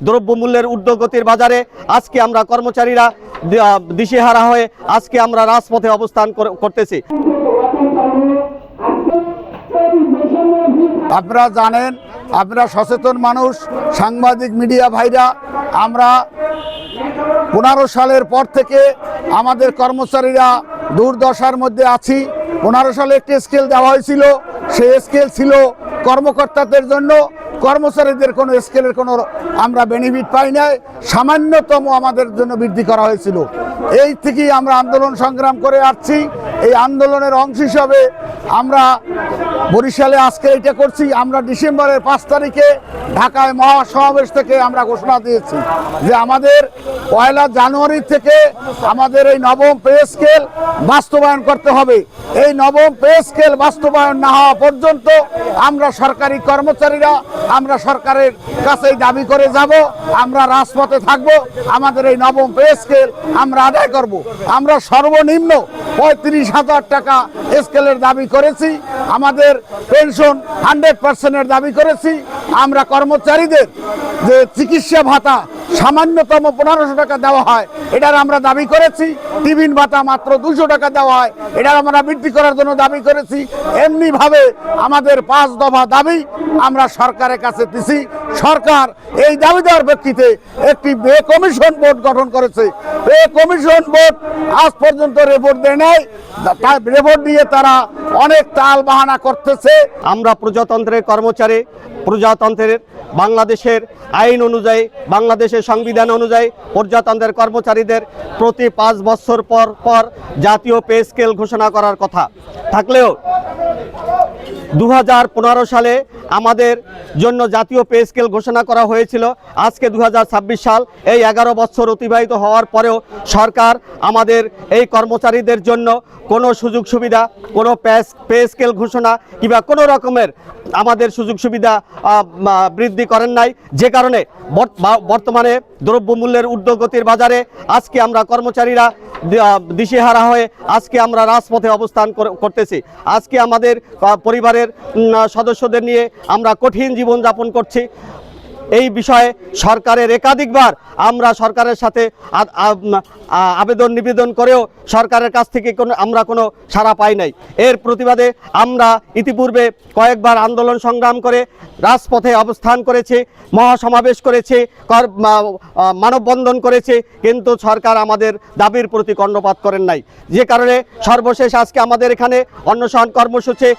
দ্রব্যমূল্যের ঊর্ধ্বগতির বাজারে আজকে আমরা কর্মচারীরা দিশেহারা হয়ে আজকে আমরা রাজপথে অবস্থান করতেছি। আপনারা জানেন, আপনারা সচেতন মানুষ, সাংবাদিক মিডিয়া ভাইরা, আমরা 15 সালের পর থেকে আমাদের কর্মচারীরা দুর্দশার মধ্যে আছি। 15 সালে একটি স্কেল দেওয়া হয়েছিল, সেই স্কেল ছিল কর্মকর্তাদের জন্য, কর্মচারীদের কোনো স্কেলের কোনো আমরা বেনিফিট পাই নাই, সামান্যতম আমাদের জন্য বৃদ্ধি করা হয়েছিল। এই থেকেই আমরা আন্দোলন সংগ্রাম করে আসছি। এই আন্দোলনের অংশ হিসাবে আমরা বরিশালে আজকে এটা করছি। আমরা ডিসেম্বরের 5 তারিখে ঢাকায় মহাসমাবেশ থেকে আমরা ঘোষণা দিয়েছি যে আমাদের 1 জানুয়ারি থেকে আমাদের এই নবম পে স্কেল বাস্তবায়ন করতে হবে। এই নবম পে স্কেল বাস্তবায়ন না হওয়া পর্যন্ত আমরা সরকারি কর্মচারীরা আমরা সরকারের কাছে দাবি করে যাব, আমরা রাজপথে থাকব, আমাদের এই নবম পে স্কেল আমরা আদায় করব। আমরা সর্বনিম্ন 35,000 টাকা স্কেলের দাবি করেছি, আমাদের পেনশন 100% দাবি করেছি। আমরা কর্মচারীদের যে চিকিৎসা ভাতা সামান্যতম 1500 টাকা দেওয়া হয়, এটার আমরা দাবি করেছি। টিফিন ভাতা মাত্র 200 টাকা দেওয়া হয়, এটার আমরা বৃদ্ধি করার জন্য দাবি করেছি। এমনিভাবে আমাদের 5 দফা দাবি আমরা সরকারের কাছে দিছি। সরকার এই দাবি দেওয়ার প্রেক্ষিতে একটি বে কমিশন বোর্ড গঠন করেছে। বে কমিশন বোর্ড আজ পর্যন্ত রিপোর্ট দেয় নাই। তার রিপোর্ট নিয়ে তারা অনেক তাল বাহানা করতেছে। আমরা প্রজাতন্ত্রের কর্মচারী, প্রজাতন্ত্রের বাংলাদেশের আইন অনুযায়ী, বাংলাদেশের সংবিধান অনুযায়ী প্রজাতন্ত্রের কর্মচারীদের প্রতি 5 বছর পর পর জাতীয় পে স্কেল ঘোষণা করার কথা থাকলেও 2015 সালে আমাদের জন্য জাতীয় পে স্কেল ঘোষণা করা হয়েছিল। আজকে 2026 সাল, এই 11 বছর অতিবাহিত হওয়ার পরেও সরকার আমাদের এই কর্মচারীদের জন্য কোনো সুযোগ সুবিধা, কোনো পে স্কেল ঘোষণা কিংবা কোনো রকমের আমাদের সুযোগ সুবিধা বৃদ্ধি করেন নাই, যে কারণে বর্তমানে দ্রব্যমূল্যের ঊর্ধ্বগতির বাজারে আজকে আমরা কর্মচারীরা দিশেহারা হয়ে আজকে আমরা রাজপথে অবস্থান করতেছি। আজকে আমাদের পরিবারের সদস্যদের নিয়ে আমরা কঠিন জীবনযাপন করছি। এই বিষয়ে সরকারের একাধিকবার আমরা সরকারের সাথে আবেদন নিবেদন করেও সরকারের কাছ থেকে আমরা কোনো সাড়া পাই নাই। এর প্রতিবাদে আমরা ইতিপূর্বে কয়েকবার আন্দোলন সংগ্রাম করে রাজপথে অবস্থান করেছি, মহাসমাবেশ করেছি, মানববন্ধন করেছি, কিন্তু সরকার আমাদের দাবির প্রতি কর্ণপাত করেন নাই, যে কারণে সর্বশেষ আজকে আমাদের এখানে অনশন কর্মসূচি